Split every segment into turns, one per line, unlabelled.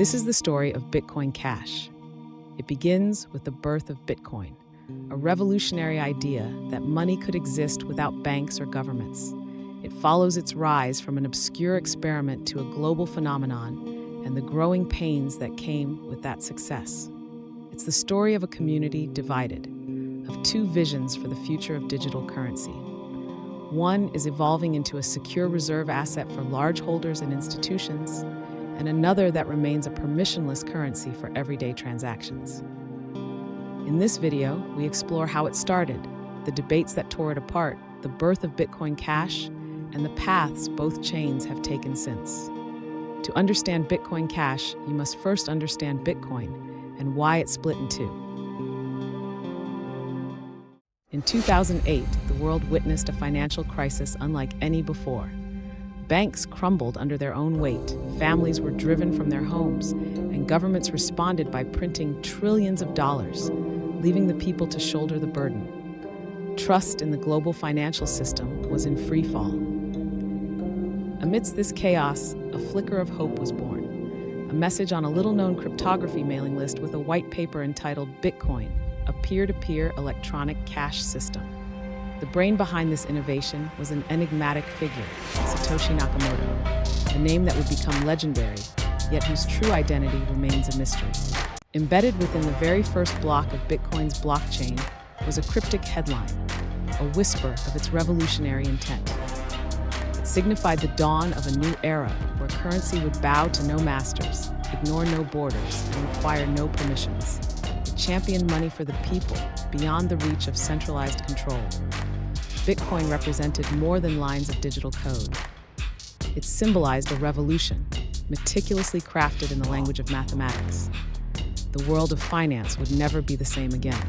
This is the story of Bitcoin Cash. It begins with the birth of Bitcoin, a revolutionary idea that money could exist without banks or governments. It follows its rise from an obscure experiment to a global phenomenon and the growing pains that came with that success. It's the story of a community divided, of two visions for the future of digital currency. One is evolving into a secure reserve asset for large holders and institutions, and another that remains a permissionless currency for everyday transactions. In this video, we explore how it started, the debates that tore it apart, the birth of Bitcoin Cash, and the paths both chains have taken since. To understand Bitcoin Cash, you must first understand Bitcoin and why it split in two. In 2008, the world witnessed a financial crisis unlike any before. Banks crumbled under their own weight, families were driven from their homes, and governments responded by printing trillions of dollars, leaving the people to shoulder the burden. Trust in the global financial system was in free fall. Amidst this chaos, a flicker of hope was born. A message on a little-known cryptography mailing list with a white paper entitled Bitcoin, a peer-to-peer electronic cash system. The brain behind this innovation was an enigmatic figure, Satoshi Nakamoto, a name that would become legendary, yet whose true identity remains a mystery. Embedded within the very first block of Bitcoin's blockchain was a cryptic headline, a whisper of its revolutionary intent. It signified the dawn of a new era where currency would bow to no masters, ignore no borders, and require no permissions. It championed money for the people, beyond the reach of centralized control. Bitcoin represented more than lines of digital code. It symbolized a revolution, meticulously crafted in the language of mathematics. The world of finance would never be the same again.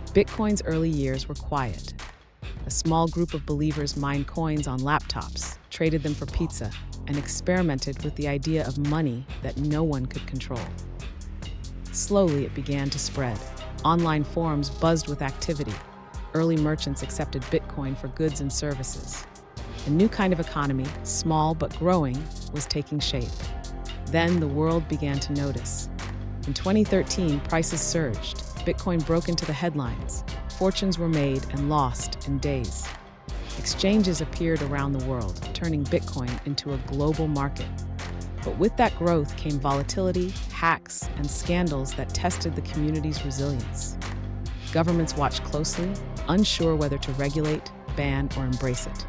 Bitcoin's early years were quiet. A small group of believers mined coins on laptops, traded them for pizza, and experimented with the idea of money that no one could control. Slowly, it began to spread. Online forums buzzed with activity. Early merchants accepted Bitcoin for goods and services. A new kind of economy, small but growing, was taking shape. Then the world began to notice. In 2013, prices surged. Bitcoin broke into the headlines. Fortunes were made and lost in days. Exchanges appeared around the world, turning Bitcoin into a global market. But with that growth came volatility, hacks, and scandals that tested the community's resilience. Governments watched closely, unsure whether to regulate, ban, or embrace it.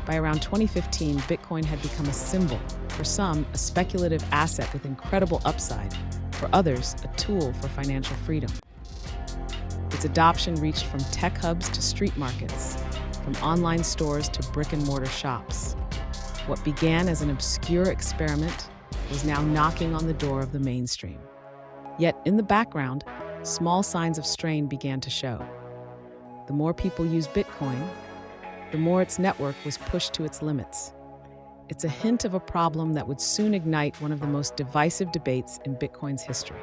By around 2015, Bitcoin had become a symbol. For some, a speculative asset with incredible upside. For others, a tool for financial freedom. Its adoption reached from tech hubs to street markets, from online stores to brick-and-mortar shops. What began as an obscure experiment was now knocking on the door of the mainstream. Yet, in the background, small signs of strain began to show. The more people used Bitcoin, the more its network was pushed to its limits. It's a hint of a problem that would soon ignite one of the most divisive debates in Bitcoin's history.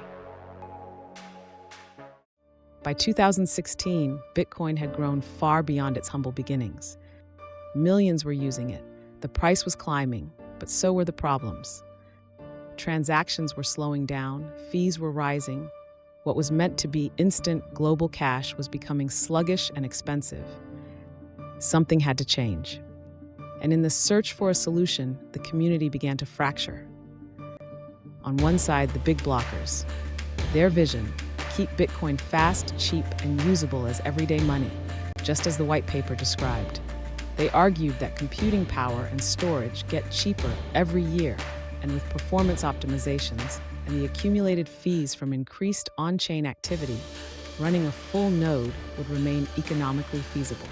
By 2016, Bitcoin had grown far beyond its humble beginnings. Millions were using it. The price was climbing, but so were the problems. Transactions were slowing down, fees were rising. What was meant to be instant global cash was becoming sluggish and expensive. Something had to change. And in the search for a solution, the community began to fracture. On one side, the big blockers. Their vision: keep Bitcoin fast, cheap, and usable as everyday money, just as the white paper described. They argued that computing power and storage get cheaper every year, and with performance optimizations and the accumulated fees from increased on-chain activity, running a full node would remain economically feasible.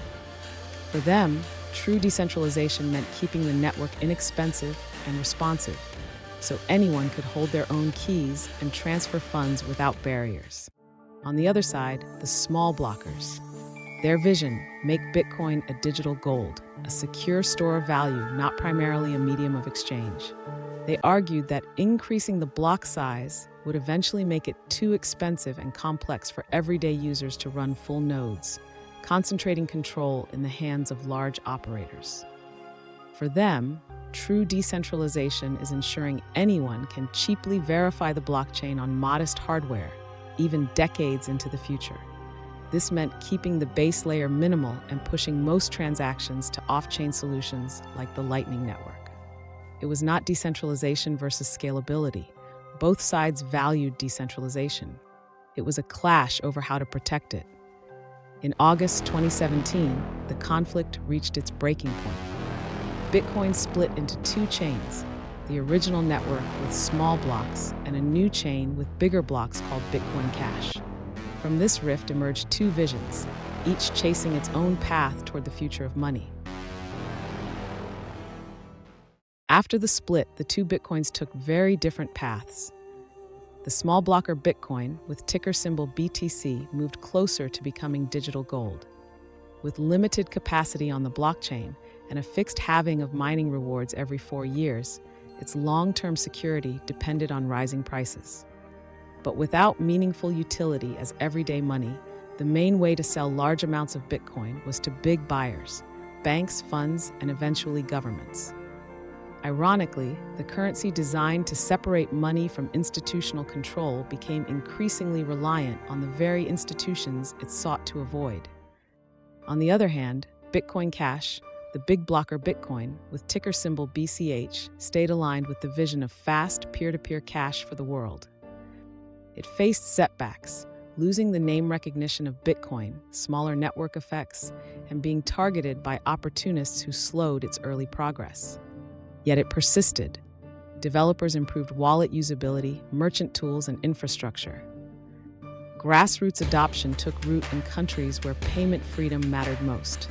For them, true decentralization meant keeping the network inexpensive and responsive, so anyone could hold their own keys and transfer funds without barriers. On the other side, the small blockers. Their vision: make Bitcoin a digital gold, a secure store of value, not primarily a medium of exchange. They argued that increasing the block size would eventually make it too expensive and complex for everyday users to run full nodes, concentrating control in the hands of large operators. For them, True decentralization is ensuring anyone can cheaply verify the blockchain on modest hardware, even decades into the future. This meant keeping the base layer minimal and pushing most transactions to off-chain solutions like the Lightning Network. It was not decentralization versus scalability. Both sides valued decentralization. It was a clash over how to protect it. In August 2017, the conflict reached its breaking point. Bitcoin split into two chains, the original network with small blocks and a new chain with bigger blocks called Bitcoin Cash. From this rift emerged two visions, each chasing its own path toward the future of money. After the split, the two Bitcoins took very different paths. The small blocker Bitcoin, with ticker symbol BTC, moved closer to becoming digital gold. With limited capacity on the blockchain and a fixed halving of mining rewards every 4 years, its long-term security depended on rising prices. But without meaningful utility as everyday money, the main way to sell large amounts of Bitcoin was to big buyers, banks, funds, and eventually governments. Ironically, the currency designed to separate money from institutional control became increasingly reliant on the very institutions it sought to avoid. On the other hand, Bitcoin Cash, the big blocker Bitcoin, with ticker symbol BCH, stayed aligned with the vision of fast peer-to-peer cash for the world. It faced setbacks, losing the name recognition of Bitcoin, smaller network effects, and being targeted by opportunists who slowed its early progress. Yet it persisted. Developers improved wallet usability, merchant tools, and infrastructure. Grassroots adoption took root in countries where payment freedom mattered most,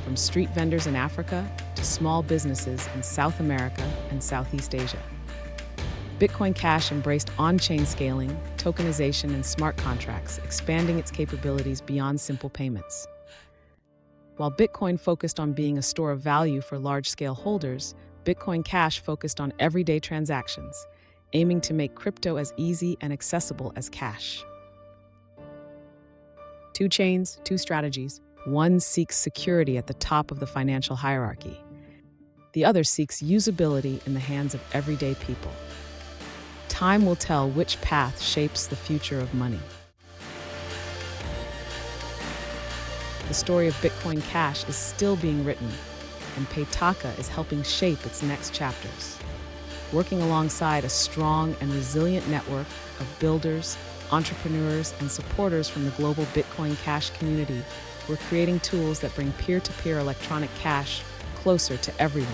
from street vendors in Africa to small businesses in South America and Southeast Asia. Bitcoin Cash embraced on-chain scaling, tokenization, and smart contracts, expanding its capabilities beyond simple payments. While Bitcoin focused on being a store of value for large-scale holders, Bitcoin Cash focused on everyday transactions, aiming to make crypto as easy and accessible as cash. Two chains, two strategies. One seeks security at the top of the financial hierarchy. The other seeks usability in the hands of everyday people. Time will tell which path shapes the future of money. The story of Bitcoin Cash is still being written, and Paytaca is helping shape its next chapters. Working alongside a strong and resilient network of builders, entrepreneurs, and supporters from the global Bitcoin Cash community, we're creating tools that bring peer-to-peer electronic cash closer to everyone.